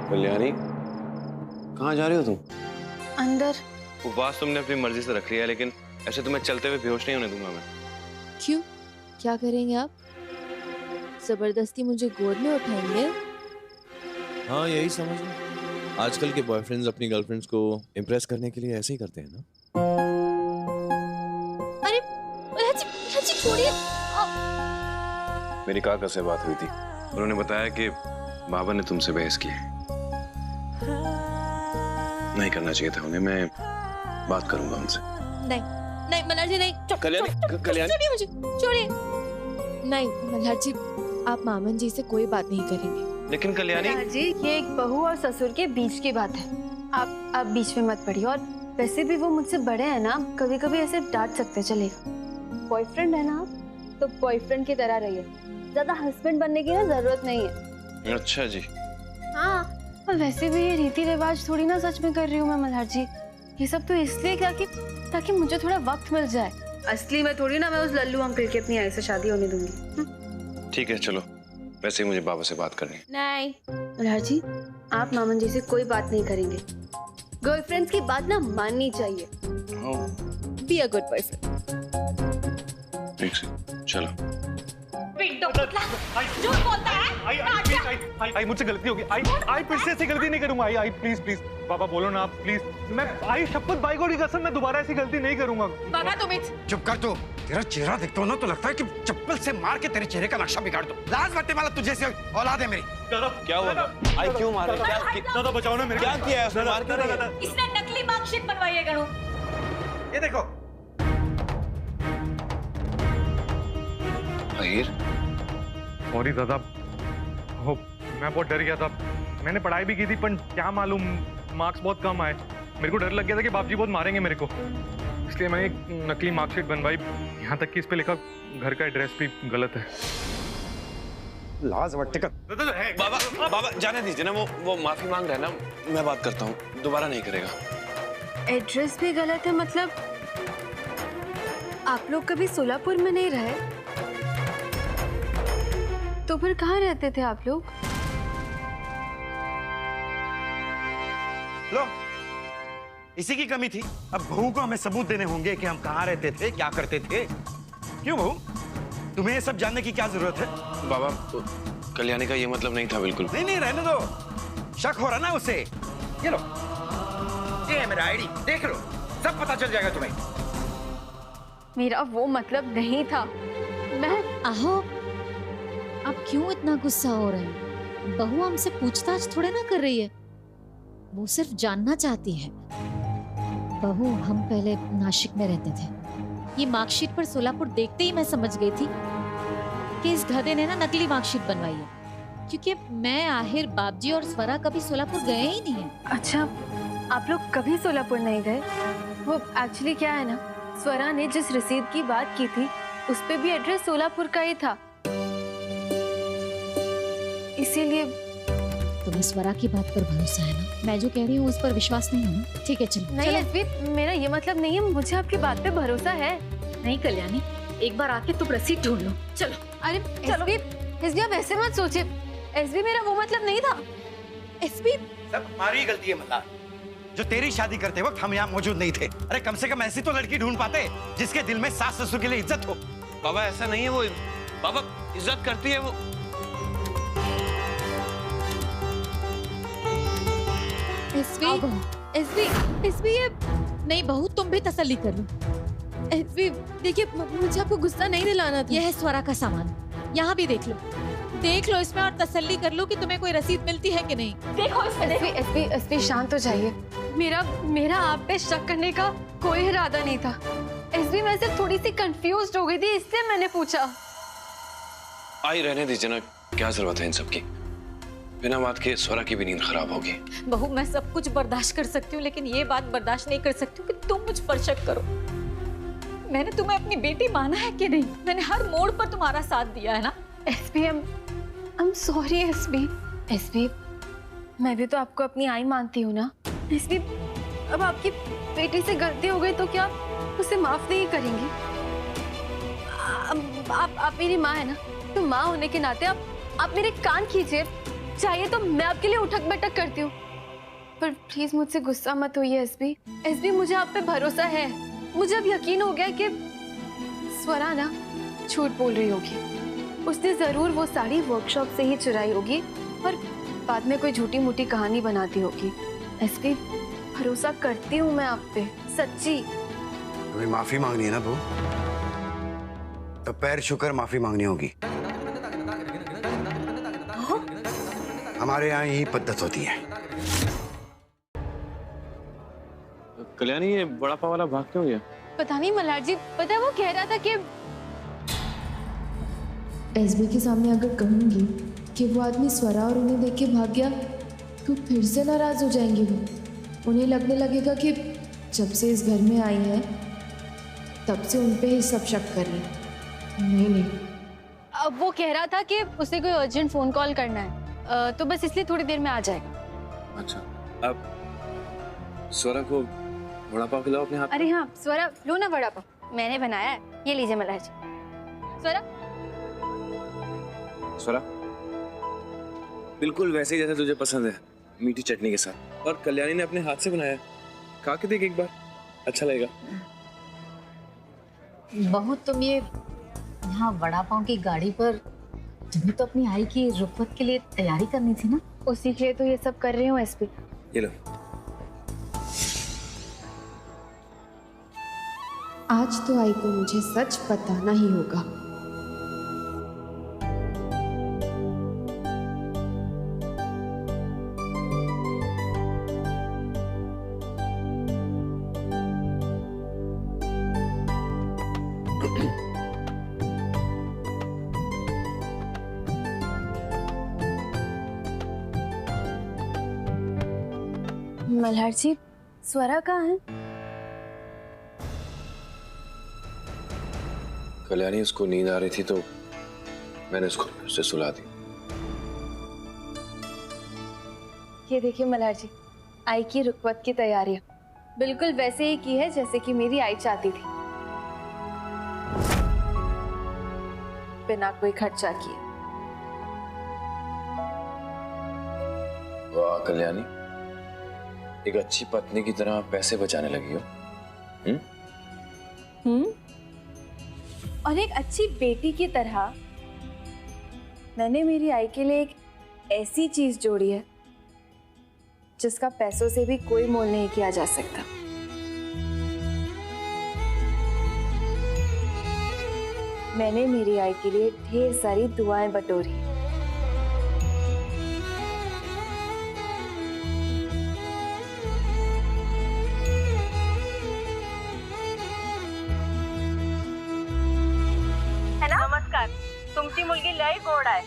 कल्याणी, कहाँ जा रही हो तुम? अंदर। उपवास तुमने अपनी मर्जी से रख लिया, लेकिन ऐसे तुम्हें चलते हुए बेहोश नहीं होने दूंगा मैं। क्यों? क्या करेंगे आप? जबरदस्ती मुझे गोद में उठाएंगे? हाँ, यही समझ लो। आजकल के बॉयफ्रेंड्स अपनी गर्लफ्रेंड्स को इम्प्रेस करने के लिए ऐसे ही करते हैं ना। अरे छोड़िए। मेरी काका से बात हुई थी, उन्होंने बताया कि बाबा ने तुमसे बहस की है। नहीं करना चाहिए था उन्हें, मैं बात करूंगा उनसे। नहीं मल्हार जी नहीं। कल्याणी छोड़िए मुझे, छोड़िए। नहीं मल्हार जी, आप मामन जी से कोई बात नहीं करेंगे। लेकिन कल्याणी जी, ये एक बहू और ससुर के बीच की बात है। आप बीच में मत पड़िए। और वैसे भी वो मुझसे बड़े हैं ना, कभी कभी ऐसे डांट सकते, चलेगा। बॉयफ्रेंड है ना आप, तो बॉयफ्रेंड की तरह रहिए। ज्यादा हस्बैंड बनने की ना जरूरत नहीं है। अच्छा जी। हाँ, और वैसे भी ये रीति रिवाज थोड़ी ना सच में कर रही हूँ मैं मल्हार जी। ये सब तो इसलिए क्या कि ताकि मुझे थोड़ा वक्त मिल जाए। असली में थोड़ी ना मैं उस लल्लू अंकल की अपनी आई से शादी होने दूंगी। ठीक है, चलो। वैसे ही मुझे बाबा से बात करनी है। नहीं मल्हार जी, आप मामन जी से कोई बात नहीं करेंगे। गर्लफ्रेंड्स की बात ना माननी चाहिए। Be a good boyfriend. ठीक है, चलो। झूठ बोलता है। आई मुझसे गलती होगी। आई फिर से ऐसी गलती नहीं करूंगा। आई प्लीज बाबा बोलो ना आप प्लीज। मैं आई शपथ भाई को कसम, मैं दोबारा ऐसी गलती नहीं करूंगा। बाबा तुम चुप कर तू। तेरा चेहरा देखता हूं ना तो लगता है कि चप्पल से मार के तेरे चेहरे का नक्शा बिगाड़ दूं। लाज बत्ते वाला तुझे से औलाद है मेरी। दादा क्या हुआ? आई क्यों मारा? दादा बचाओ ना मेरे। क्या किया है उसने? मार क्यों रही है? इसने नकली मार्कशीट बनवाई है गणु। ये देखो। सॉरी दादा, हो मैं बहुत डर गया था। मैंने पढ़ाई भी की थी, पर क्या मालूम मार्क्स बहुत कम आए। मेरे को डर लग गया था कि बापजी बहुत मारेंगे मेरे को, इसलिए मैंने एक नकली मार्कशीट बनवाई। यहाँ तक कि इस पे लिखा घर का एड्रेस भी गलत है। लाज वट्टे का। बाबा जाने दीजिए ना, वो माफी मांग रहा है ना, मैं बात करता हूँ, दोबारा नहीं करेगा। एड्रेस भी गलत है मतलब? आप लोग कभी सोलापुर में नहीं रहे तो फिर कहाँ रहते थे आप लोग? लो, इसी की कमी थी। अब बहू को हमें सबूत देने होंगे कि हम कहाँ रहते थे, क्या करते थे। क्यों बहू, तुम्हें ये सब जानने की क्या जरूरत है? बाबा, कल्याणी का ये मतलब नहीं था बिल्कुल। नहीं रहने दो। शक हो रहा ना उसे। ये लो, ये है मेरा आईडी, देख लो, सब पता चल जाएगा तुम्हें। मेरा वो मतलब नहीं था। मैं आहो, आप क्यों इतना गुस्सा हो रहे हैं? बहू हमसे पूछताछ थोड़े ना कर रही है, वो सिर्फ जानना चाहती है। बहू, हम पहले नासिक में रहते थे। ये मार्कशीट पर सोलापुर देखते ही मैं समझ गई थी कि इस गधे ने ना नकली मार्कशीट बनवाई है, क्योंकि मैं, आहिर, बाबजी और स्वरा कभी सोलापुर गए ही नहीं है। अच्छा, आप लोग कभी सोलापुर नहीं गए? वो एक्चुअली क्या है ना, स्वरा ने जिस रसीद की बात की थी उस पे भी एड्रेस सोलापुर का ही था, इसीलिए। तुम्हें स्वरा की बात पर भरोसा है ना? मैं जो कह रही हूँ उस पर विश्वास नहीं है ना? ठीक है, चलो। नहीं एसबी, मेरा ये मतलब नहीं है, मुझे आपकी बात पे भरोसा है। नहीं कल्याणी, एक बार आके तुम रसीद ढूंढ लो। चलो। अरे एसबी आप ऐसे मत सोचिए। एसबी, मेरा वो मतलब नहीं था। एसबी, सब हमारी गलती है मल्हार, जो तेरी शादी करते वक्त हम यहाँ मौजूद नहीं थे। अरे कम से कम ऐसी तो लड़की ढूंढ पाते जिसके दिल में सास ससुर के लिए इज्जत हो। बाबा ऐसा नहीं है, वो बाबा इज्जत करती है वो। एसबी, नहीं बहू, तुम भी तसल्ली कर लो। एसबी देखिए, मुझे आपको गुस्सा नहीं दिलाना था। यह है स्वरा का सामान, यहाँ भी देख लो इसमें, और तसल्ली कर लो कि तुम्हें कोई रसीद मिलती है कि नहीं। देखो इसमें। एसबी शांत हो जाइए। मेरा आप पे शक करने का कोई इरादा नहीं था। एसबी, मैं सिर्फ थोड़ी सी कंफ्यूज्ड हो गई थी, इसलिए मैंने पूछा। आई रहने दीजिए ना, क्या जरूरत है इन सब की? बिना बात के स्वरा की भी नींद खराब होगी। बहू, मैं सब कुछ बर्दाश्त कर सकती हूँ, लेकिन ये बात बर्दाश्त नहीं कर सकती हूँ कि तुम मुझ पर शक करो। मैंने तुम्हें अपनी बेटी माना है कि नहीं? मैंने हर मोड़ पर तुम्हारा साथ दिया है ना? SB, I am sorry SB, मैं भी तो आपको अपनी आई मानती हूँ ना। एसबी, अब आपकी बेटी से गलती हो गई तो क्या उसे माफ नहीं करेंगी? आप मेरी माँ है ना, तो माँ होने के नाते आप मेरे कान खींचिए। चाहिए तो मैं आपके लिए उठक बैठक करती हूँ, पर प्लीज मुझसे गुस्सा मत होइए एसबी। एसबी, मुझे आप पे भरोसा है। मुझे अब यकीन हो गया कि स्वरा ना झूठ बोल रही होगी। उसने जरूर वो साड़ी वर्कशॉप से ही चुराई होगी और बाद में कोई झूठी मूठी कहानी बना दी होगी। एसबी, भरोसा करती हूँ मैं आप पे, सच्ची। तुम्हें माफी मांगनी है ना बहू, तो पैर छूकर माफी मांगनी होगी। हमारे यहाँ यही पद्धत होती है। कल्याणी, ये बड़ा पाव वाला भाग क्यों गया? पता नहीं मल्हार जी, पता है वो कह रहा था कि एसबी के सामने अगर कहूंगी कि वो आदमी स्वरा और उन्हें देख के भाग गया तो फिर से नाराज हो जाएंगे वो। उन्हें लगने लगेगा कि जब से इस घर में आई है तब से उन पे ही सब शक कर रही है। नहीं, अब वो कह रहा था कि उसे कोई अर्जेंट फोन कॉल करना है, तो बस इसलिए थोड़ी देर में आ जाएगा। अच्छा, अब स्वरा को वड़ा पाव खिलाओ अपने हाथ। अरे हाँ स्वरा, लो ना वड़ा पाव, मैंने बनाया है, ये लीजिए मल्हार जी। स्वरा, स्वरा, बिल्कुल वैसे ही जैसे तुझे पसंद है, मीठी चटनी के साथ। और कल्याणी ने अपने हाथ से बनाया है, खा के देख एक बार, अच्छा लगेगा। बहुत तुम ये यहाँ वड़ा पाव की गाड़ी पर, तुम्हें तो अपनी आई की रुखवत के लिए तैयारी करनी थी ना। उसी के लिए तो ये सब कर रही हूँ एसपी। ये लो। आज तो आई को मुझे सच बताना ही होगा। मल्हार जी, स्वरा कहाँ है? कल्याणी, उसको नींद आ रही थी तो मैंने उसको फिर से सुला दी। ये देखिए मल्हार जी, आई की रुखवत की तैयारियां बिल्कुल वैसे ही की है जैसे कि मेरी आई चाहती थी, बिना कोई खर्चा किए। वाह कल्याणी, एक अच्छी पत्नी की तरह पैसे बचाने लगी हो। और एक अच्छी बेटी की तरह मैंने मेरी आई के लिए एक ऐसी चीज जोड़ी है जिसका पैसों से भी कोई मोल नहीं किया जा सकता। मैंने मेरी आई के लिए ढेर सारी दुआएं बटोरी। नमस्कार, तुमची मुलगी लय गोड आहे।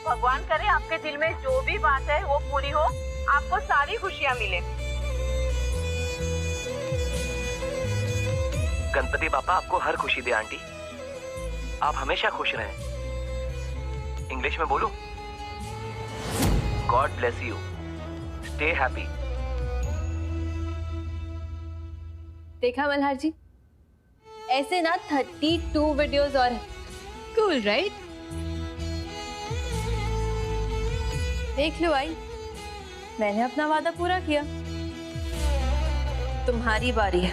भगवान करे आपके दिल में जो भी बात है वो पूरी हो, आपको सारी खुशियाँ मिले। गणपति बापा आपको हर खुशी दे आंटी, आप हमेशा खुश रहें। इंग्लिश में बोलूं? God bless you, stay happy. देखा मल्हार जी, ऐसे ना 32 वीडियोस और हैं। Cool right? देख लो आई, मैंने अपना वादा पूरा किया। तुम्हारी बारी है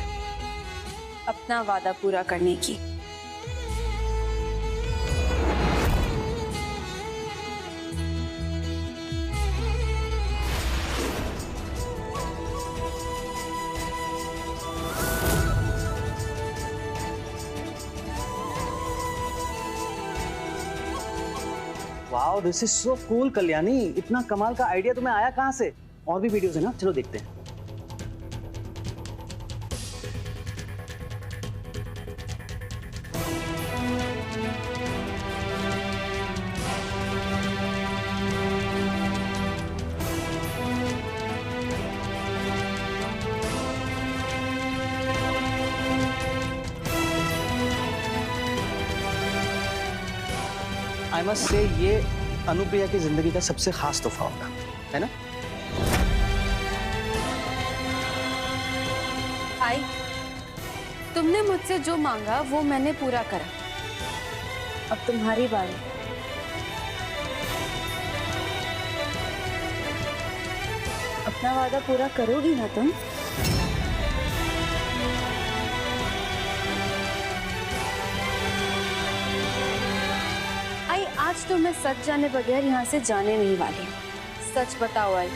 अपना वादा पूरा करने की। Wow, this is so cool Kalyani, इतना कमाल का आइडिया तुम्हें आया कहाँ से? और भी वीडियोस है ना, चलो देखते हैं। आई मस्ट से ये अनुप्रिया की जिंदगी का सबसे खास तोहफा होगा, है ना? आई, तुमने मुझसे जो मांगा वो मैंने पूरा करा। अब तुम्हारी बारी। अपना वादा पूरा करोगी ना तुम? आई, आज तो मैं सच जाने बगैर यहाँ से जाने नहीं वाली। सच बताओ आई।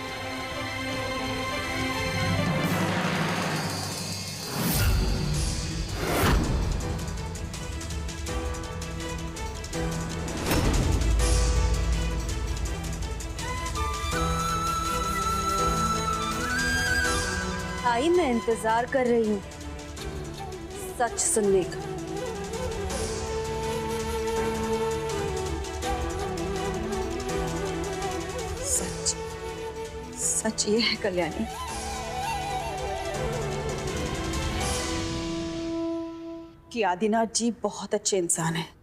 आई, मैं इंतजार कर रही हूँ सच सुनने का। सच सच ये है कल्याणी कि आदिनाथ जी बहुत अच्छे इंसान हैं।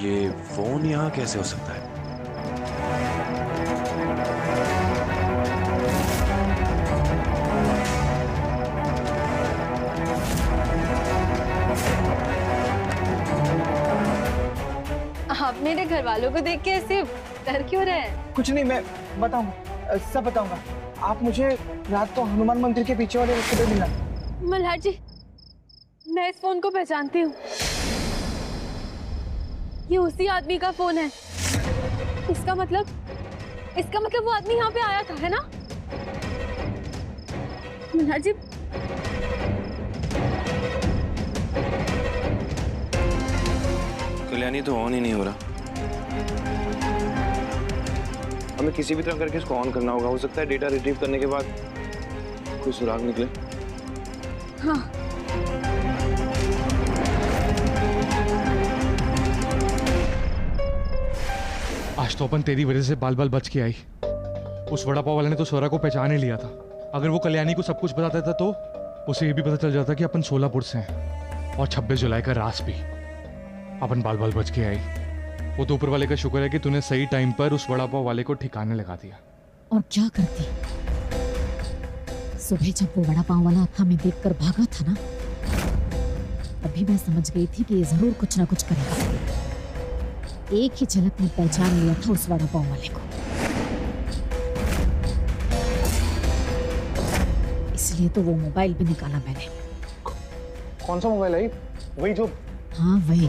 ये फोन यहाँ कैसे हो सकता है? आप मेरे घर वालों को देख के ऐसे डर क्यों रहे हैं? कुछ नहीं, मैं बताऊंगा, सब बताऊंगा। आप मुझे रात को हनुमान मंदिर के पीछे वाले रास्ते पे मिलना। मल्हार जी, मैं इस फोन को पहचानती हूँ। ये उसी आदमी का फोन है। इसका मतलब वो आदमी यहाँ पे आया था, है ना? मल्हार जी, कल्याणी तो ऑन ही नहीं हो रहा। हमें किसी भी तरह करके इसको ऑन करना होगा। हो सकता है डेटा रिट्रीव करने के बाद कोई सुराग निकले। हाँ। आज तो अपन तेरी वजह से बाल बाल बच के आई। उस वड़ा पाव वाले ने तो स्वरा को पहचान ही लिया था। अगर वो कल्याणी को सब कुछ बताता था तो उसे ये भी पता चल जाता कि अपन सोलापुर से हैं और 26 जुलाई का रास भी। अपन बाल बाल बच के आई। वो तो ऊपर वाले का शुक्र है कि तूने सही टाइम पर उस वड़ा पाव वाले को ठिकाने लगा दिया। और क्या करती, सुबह जब वो वड़ा पाव वाला हमें देखकर भागा था ना, तभी मैं समझ गई थी कि ये जरूर कुछ ना कुछ करेगा। एक ही झलक में पहचान लिया था उस वड़ा पाव वाले को। इसलिए तो वो मोबाइल भी निकाला मैंने। कौन सा मोबाइल है? वही जो? हाँ वही।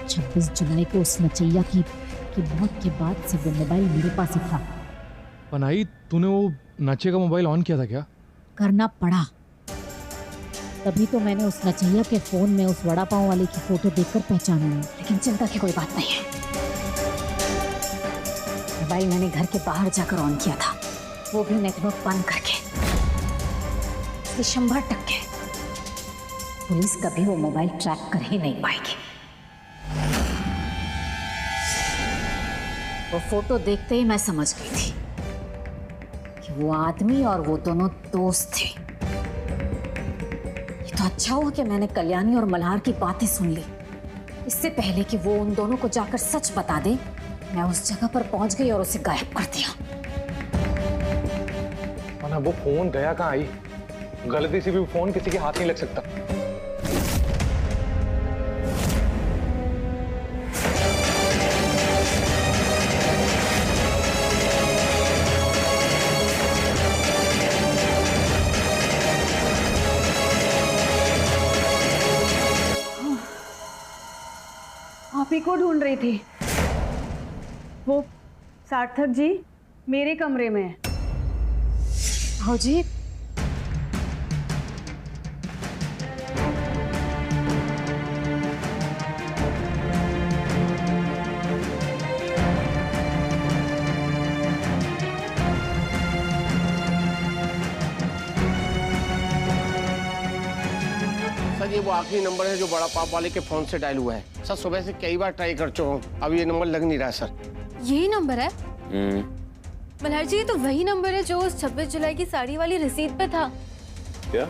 26 जुलाई को उस नचैया की मौत के बाद से वो मोबाइल मेरे पास ही था। पनाई, तूने वो नचे का मोबाइल ऑन किया था क्या? करना पड़ा। तभी तो मैंने उस नचैया के फोन में उस वड़ा पाव वाले की फोटो देखकर पहचानी। लेकिन चिंता की कोई बात नहीं है। मोबाइल मैंने घर के बाहर जाकर ऑन किया था, वो भी नेटवर्क बंद करके। 100% पुलिस कभी वो मोबाइल ट्रैक कर ही नहीं पाएगी। वो फोटो देखते ही मैं समझ गई थी कि वो आदमी और वो दोनों दोस्त थे। ये तो अच्छा हुआ कि मैंने कल्याणी और मल्हार की बातें सुन ली। इससे पहले कि वो उन दोनों को जाकर सच बता दे, मैं उस जगह पर पहुंच गई और उसे गायब कर दिया। मना, वो फोन गया कहाँ? आई गलती से भी फोन किसी के हाथ नहीं लग सकता। आप ही को ढूंढ रही थी। वो सार्थक जी मेरे कमरे में है। हाँ जी। शायद ये वो आखिरी नंबर है जो बड़ा पाप वाले के फोन से डायल हुआ है। सर सुबह से कई बार ट्राई कर चुका हूँ, अब ये नंबर लग नहीं रहा सर। यही नंबर है? मल्हार जी, ये तो वही नंबर है जो उस 26 जुलाई की साड़ी वाली रसीद पे था। क्या?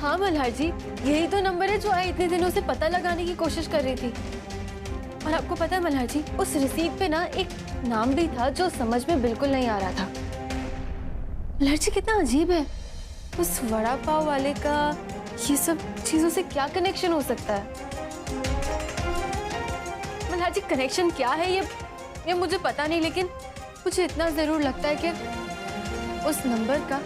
हाँ मल्हार जी, यही तो नंबर है जो आई इतने दिनों से पता लगाने की कोशिश कर रही थी। और आपको पता है मल्हार जी, उस रसीद पे ना एक नाम भी था जो समझ में बिल्कुल नहीं आ रहा था। मल्हार जी, कितना अजीब है, उस वड़ा पाव वाले का ये सब चीजों से क्या कनेक्शन हो सकता है? मल्हार जी, कनेक्शन क्या है ये मुझे पता नहीं, लेकिन मुझे इतना जरूर लगता है कि उस नंबर का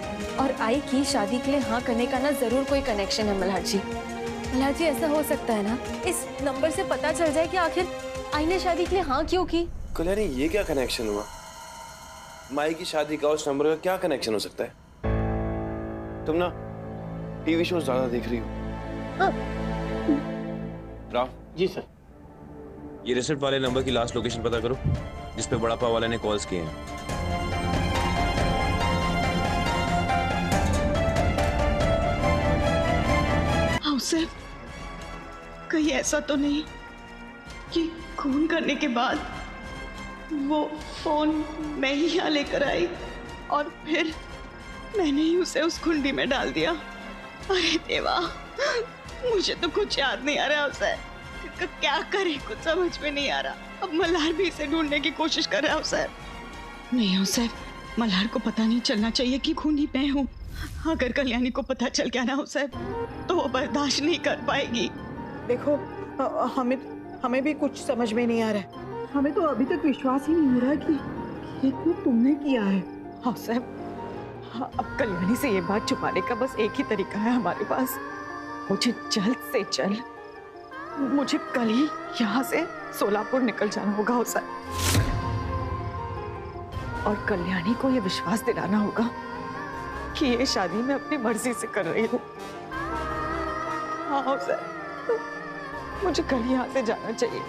और आई की शादी के लिए हाँ करने का ना जरूर कोई कनेक्शन है मल्हार जी। मल्हार जी, ऐसा हो सकता है ना इस नंबर से पता चल जाए कि आखिर आई ने शादी के लिए हाँ क्यों की। कल्याणी, ये क्या कनेक्शन हुआ? माई की शादी का उस नंबर का क्या कनेक्शन हो सकता है? तुम ना टीवी शो ज्यादा देख रही हो। राव जी सर। ये रिसिप्ट वाले नंबर की लास्ट लोकेशन पता करो जिसपे बड़ा पाव वाले ने कॉल्स किए हैं। हाँ सर, कहीं ऐसा तो नहीं कि खून करने के बाद वो फोन मैं ही यहाँ लेकर आई और फिर मैंने ही उसे उस कुंडी में डाल दिया। अरे देवा, मुझे तो कुछ याद नहीं आ रहा उसे क्या करे, कुछ समझ में नहीं आ रहा। अब मल्हार भी इसे ढूंढने की कोशिश कर रहा है उसे। नहीं उसे, मल्हार को पता नहीं चलना चाहिए कि खूनी मैं हूँ। अगर कल्याणी को पता चल गया ना उसे, तो वो बर्दाश्त नहीं कर पाएगी। देखो, हमें भी कुछ समझ में नहीं आ रहा है। हमें तो अभी तक विश्वास ही नहीं हो रहा कि ये तो तुमने किया है। हाँ साहब, अब कल्याणी से ये बात छुपाने का बस एक ही तरीका है हमारे पास। मुझे जल्द से जल्द, मुझे कल ही यहाँ से सोलापुर निकल जाना होगा उसे, और कल्याणी को ये विश्वास दिलाना होगा कि ये शादी मैं अपनी मर्जी से कर रही हूँ। हाँ उसे, मुझे कल यहाँ से जाना चाहिए।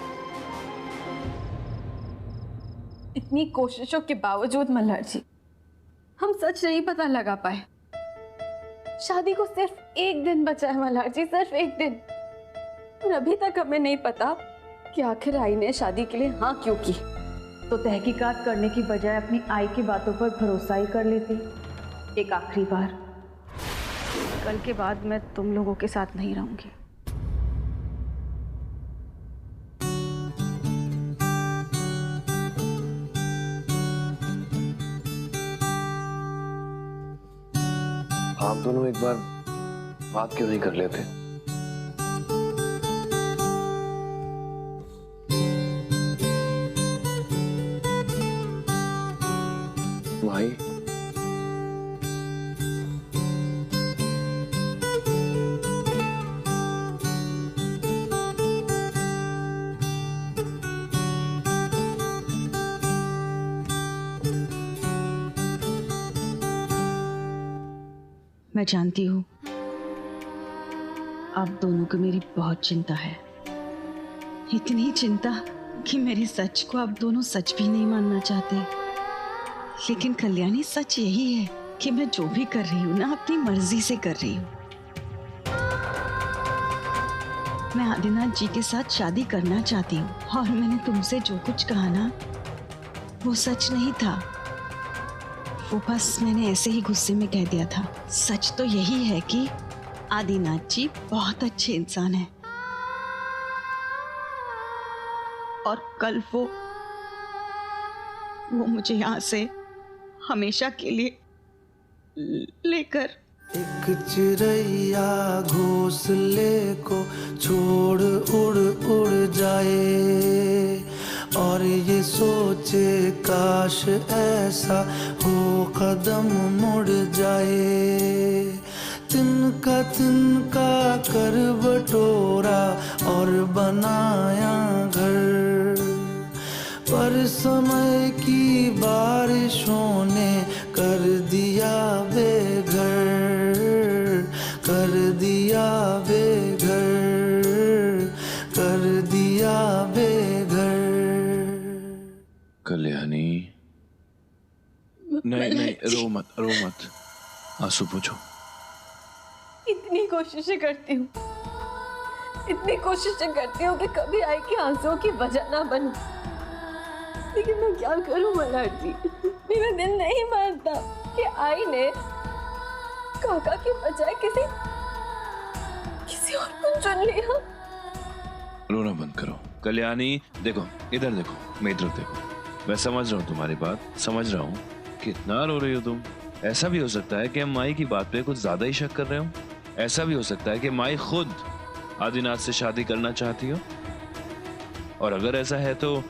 इतनी कोशिशों के बावजूद मल्हार जी, हम सच नहीं पता लगा पाए। शादी को सिर्फ एक दिन बचा है मल्हार जी, सिर्फ एक दिन, और अभी तक हमें नहीं पता कि आखिर आई ने शादी के लिए हाँ क्यों की। तो तहकीकात करने की बजाय अपनी आई की बातों पर भरोसा ही कर लेती एक आखिरी बार। कल के बाद मैं तुम लोगों के साथ नहीं रहूंगी। आप दोनों एक बार बात क्यों नहीं कर लेते? भाई, मैं जानती हूँ आप दोनों को मेरी बहुत चिंता है, इतनी चिंता कि मेरे सच को आप दोनों सच भी नहीं मानना चाहते। लेकिन कल्याणी, सच यही है कि मैं जो भी कर रही हूँ ना, अपनी मर्जी से कर रही हूँ। मैं आदिनाथ जी के साथ शादी करना चाहती हूँ, और मैंने तुमसे जो कुछ कहा ना, वो सच नहीं था, वो बस मैंने ऐसे ही गुस्से में कह दिया था। सच तो यही है कि आदिनाथ जी बहुत अच्छे इंसान हैं, और कल वो मुझे यहाँ से हमेशा के लिए लेकर। एक चिड़ैया घोंसले को छोड़ उड़ उड़ जाए, और ये सोचे काश ऐसा हो कदम मुड़ जाए। तिनका तिनका कर बटोरा और बनाया घर, पर समय की बारिशों ने कर दिया बेघर, कर दिया बेघर, कर दिया बेघर। कल्याणी, नहीं, रो मत, आंसू पोंछो। इतनी कोशिशें करती हूँ, इतनी कोशिशें करती हूँ कि कभी आई के आंसुओं की वजह ना बनूं, लेकिन मैं क्या करूं मल्हार जी, मेरा दिल नहीं मानता कि आई ने काका की बजाय किसी और को चुन लिया। रोना बंद करो कल्याणी। देखो इधर देखो, मेरी तरफ देखो। मैं समझ रहा हूँ तुम्हारी बात, समझ रहा हूँ कितना रो रही हो तुम। ऐसा भी हो सकता है कि हम माई की बात पे कुछ ज्यादा ही शक कर रहे हो। ऐसा भी हो सकता है कि माई खुद आदिनाथ से शादी करना चाहती हो, और अगर ऐसा है तो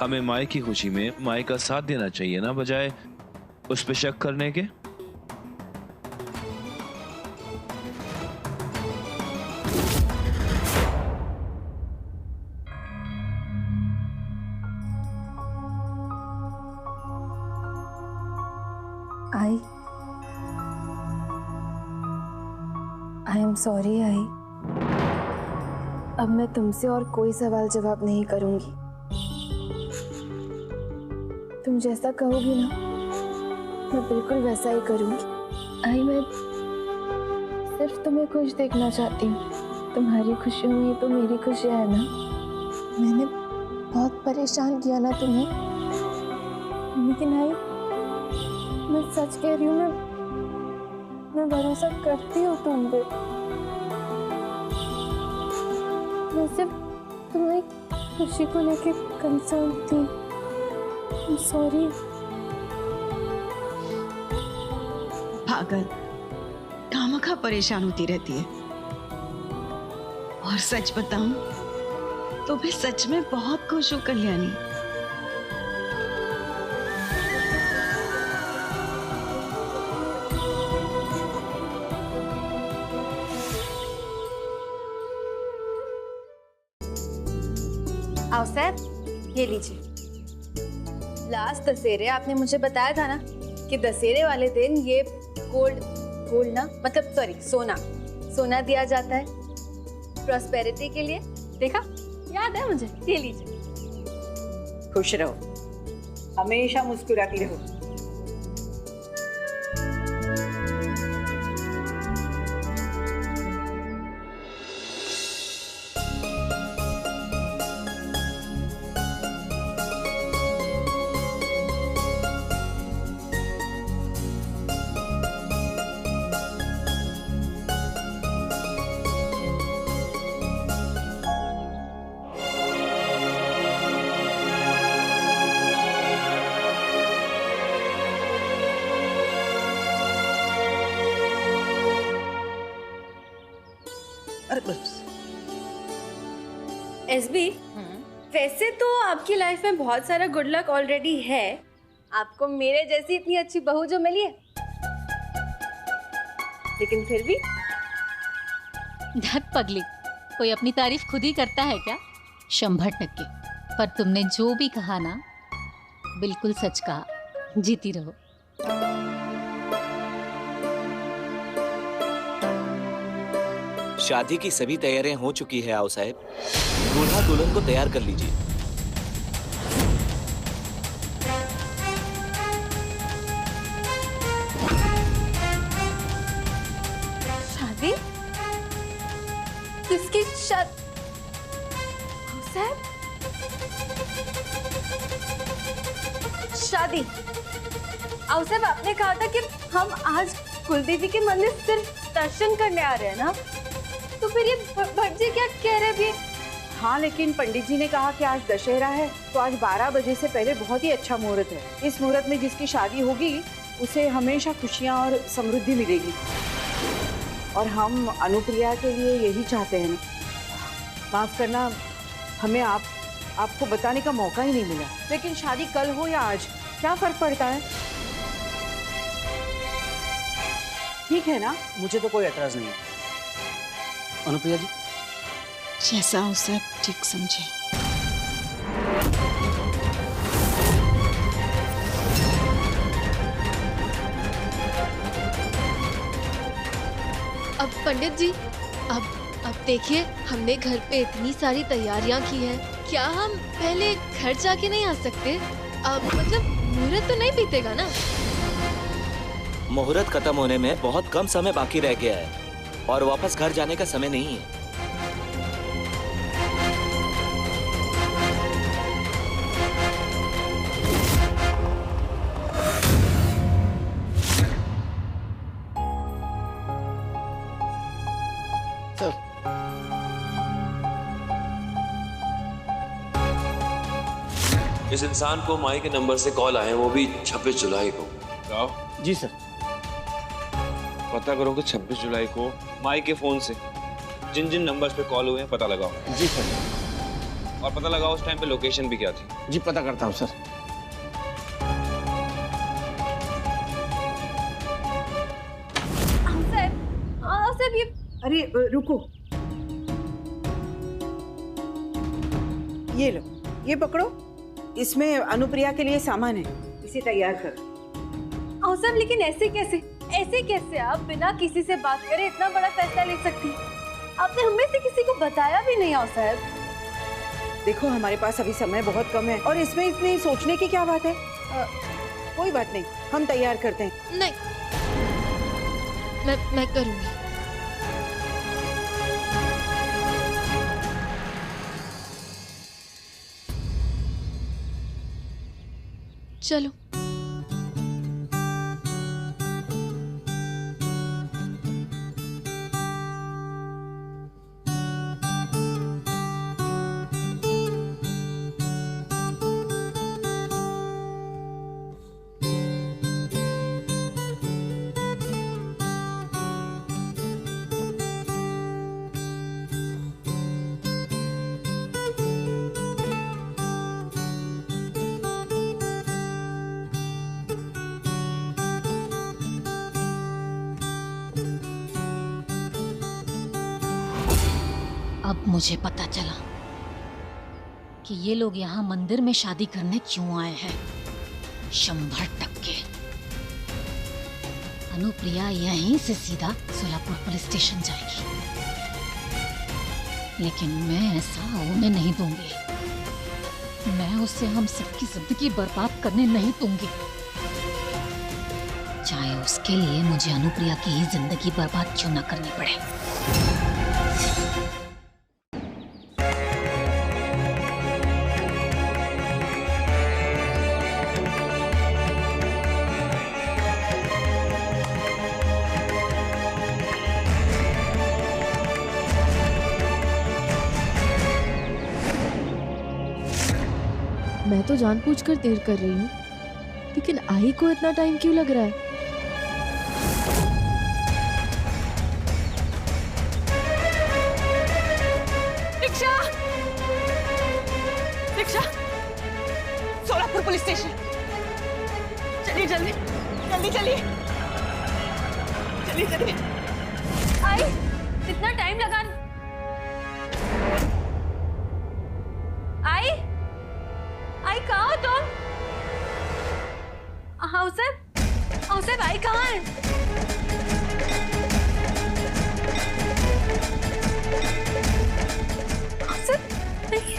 हमें माई की खुशी में माई का साथ देना चाहिए ना, बजाय उस पे शक करने के। I am sorry I. अब मैं तुमसे और कोई सवाल जवाब नहीं करूंगी। तुम जैसा कहोगी ना मैं बिल्कुल वैसा ही करूंगी। आई मैं सिर्फ तुम्हें खुश देखना चाहती हूँ। तुम्हारी खुशियों में तो मेरी खुशियाँ है ना। मैंने बहुत परेशान किया ना तुम्हें, लेकिन आई मैं सच कह रही हूँ, मैं भरोसा करती हूँ तुम पे। मैं सिर्फ तुम्हारी खुशी को लेके कंसर्न थी। सॉरी। पागल, खामखा परेशान होती रहती है। और सच बताऊं तो मैं सच में बहुत खुश हूँ कल्याणी। आओ सर, ये लीजिए। लास्ट दशहरे आपने मुझे बताया था ना कि दशहरे वाले दिन ये गोल्ड ना, मतलब सॉरी सोना दिया जाता है प्रॉस्पेरिटी के लिए। देखा, याद है मुझे। ये लीजिए। खुश रहो, हमेशा मुस्कुराती रहो। एसबी, वैसे तो आपकी लाइफ में बहुत सारा गुड लक ऑलरेडी है। आपको मेरे जैसी इतनी अच्छी बहू जो मिली है, लेकिन फिर भी धत पगली, कोई अपनी तारीफ खुद ही करता है क्या? 100%। पर तुमने जो भी कहा ना, बिल्कुल सच कहा। जीती रहो। शादी की सभी तैयारियां हो चुकी है आओ साहब, दूल्हा दुल्हन को तैयार कर लीजिए। शादी? किसकी शादी? आओ साहब, आपने कहा था कि हम आज कुलदेवी के मंदिर सिर्फ दर्शन करने आ रहे हैं ना, तो फिर ये भट्ट जी क्या कह रहे भी? हाँ, लेकिन पंडित जी ने कहा कि आज दशहरा है, तो आज 12 बजे से पहले बहुत ही अच्छा मुहूर्त है। इस मुहूर्त में जिसकी शादी होगी उसे हमेशा खुशियाँ और समृद्धि मिलेगी, और हम अनुप्रिया के लिए यही चाहते हैं ना। माफ करना, हमें आपको बताने का मौका ही नहीं मिला, लेकिन शादी कल हो या आज क्या फर्क पड़ता है? ठीक है ना? मुझे तो कोई एतराज नहीं है। अनुप्रिया जी, जैसा हो सब ठीक समझे। अब पंडित जी, अब देखिए, हमने घर पे इतनी सारी तैयारियां की हैं, क्या हम पहले घर जाके नहीं आ सकते? अब मतलब मुहूर्त तो नहीं बीतेगा ना? मुहूर्त खत्म होने में बहुत कम समय बाकी रह गया है। और वापस घर जाने का समय नहीं है। इस इंसान को माई के नंबर से कॉल आए, वो भी 26 जुलाई को। जी सर। पता करो कि 26 जुलाई को माई के फोन से जिन जिन नंबर्स पे कॉल हुए हैं पता लगाओ। जी सर। और पता लगाओ उस टाइम पे लोकेशन भी क्या थी। जी पता करता हूँ सर। सर ये अरे रुको, ये लो, ये पकड़ो, इसमें अनुप्रिया के लिए सामान है, इसे तैयार करो। साहब लेकिन ऐसे कैसे आप बिना किसी से बात करे इतना बड़ा फैसला ले सकती हैं? आपने हमें से किसी को बताया भी नहीं साहब। देखो हमारे पास अभी समय बहुत कम है और इसमें इतने सोचने की क्या बात है। कोई बात नहीं, हम तैयार करते हैं। नहीं, मैं करूंगी। चलो। अब मुझे पता चला कि ये लोग यहाँ मंदिर में शादी करने क्यों आए हैं। 100% अनुप्रिया यहीं से सीधा सोलापुर पुलिस स्टेशन जाएगी, लेकिन मैं ऐसा होने नहीं दूंगी। मैं उसे हम सबकी जिंदगी बर्बाद करने नहीं दूंगी, चाहे उसके लिए मुझे अनुप्रिया की ही जिंदगी बर्बाद क्यों न करनी पड़े। मैं तो जानबूझकर देर कर रही हूँ, लेकिन आई को इतना टाइम क्यों लग रहा है? Rickshaw, rickshaw, Solapur police station. चलिए जल्दी, जल्दी चलिए, चलिए चलिए। आई, इतना टाइम लगा। आई कहाँ हो तुम? हाउसर आई कहाँ है? हाउसर नहीं।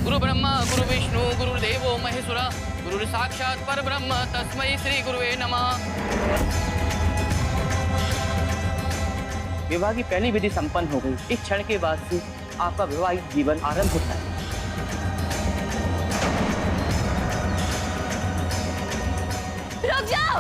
गुरु ब्रह्मा गुरु विष्णु गुरुदेवो महेश्वरा गुरु साक्षात परब्रह्म तस्मै श्री गुरुवे नमः। विवाह की पहली विधि संपन्न हो गई। इस क्षण के बाद से आपका विवाहित जीवन आरंभ होता है। रुक जाओ।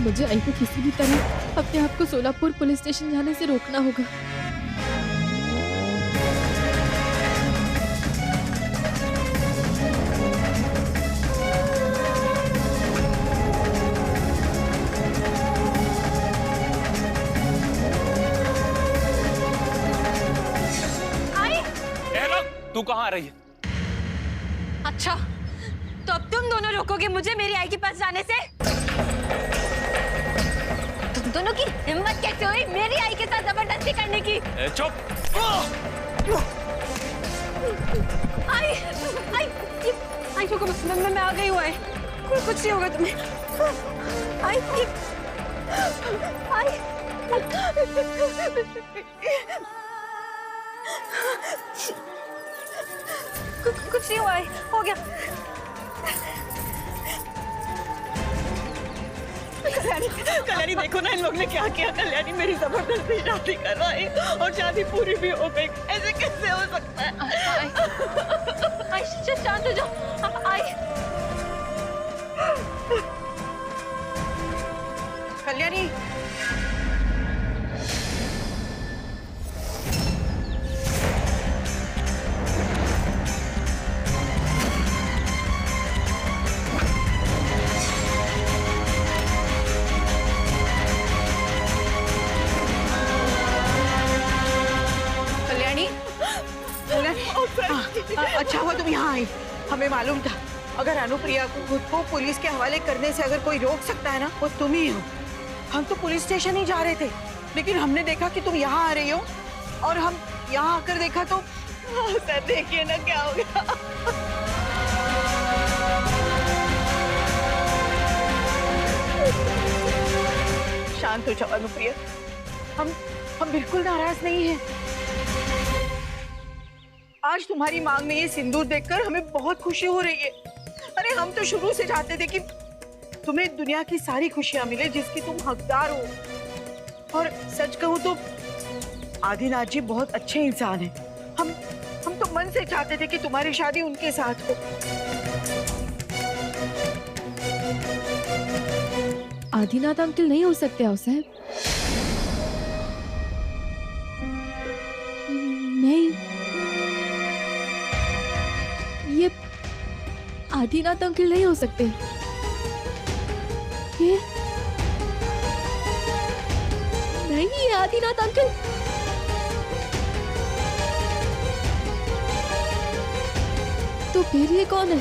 मुझे आई को किसी भी तरह अपने आप को सोलापुर पुलिस स्टेशन जाने से रोकना होगा। तू कहाँ आ रही है? अच्छा, तो अब तुम दोनों रोकोगे मुझे मेरी आई के पास जाने से? तुम दोनों की हिम्मत कैसे हुई मेरी आई के साथ जबरदस्ती करने की? चुप! आई रुको, मैं आ गई हूँ। आई कुछ नहीं होगा तुम्हें। आई कुछ नहीं हुआ, आई हो गया। कल्याणी देखो ना इन लोग ने क्या किया। कल्याणी मेरी जबरदस्ती शादी करवाई और शादी पूरी भी हो गई। ऐसे कैसे हो सकता है? आई शांत हो जाओ। आई कल्याणी, अच्छा हुआ तुम यहाँ आई। हमें मालूम था अगर अनुप्रिया को खुद को पुलिस के हवाले करने से अगर कोई रोक सकता है ना, वो तुम ही हो। हम तो पुलिस स्टेशन ही जा रहे थे, लेकिन हमने देखा कि तुम यहाँ आ रही हो और हम यहाँ आकर देखा तो सर देखिए ना क्या हो गया। शांत हो जाओ अनुप्रिया, हम बिल्कुल नाराज नहीं हैं। आज तुम्हारी मांग में ये सिंदूर देखकर हमें बहुत खुशी हो रही है। अरे हम तो शुरू से चाहते थे कि तुम्हें दुनिया की सारी खुशियां मिले जिसकी तुम हकदार हो। और सच कहूं तो आदिनाथ जी बहुत अच्छे इंसान हैं। हम तो मन से चाहते थे कि तुम्हारी शादी उनके साथ हो। आदिनाथ अंकल नहीं हो सकते आओ साहब। नहीं, ये आदिनाथ अंकल नहीं हो सकते। ये नहीं, ये आदिनाथ अंकल। तो फिर ये कौन है?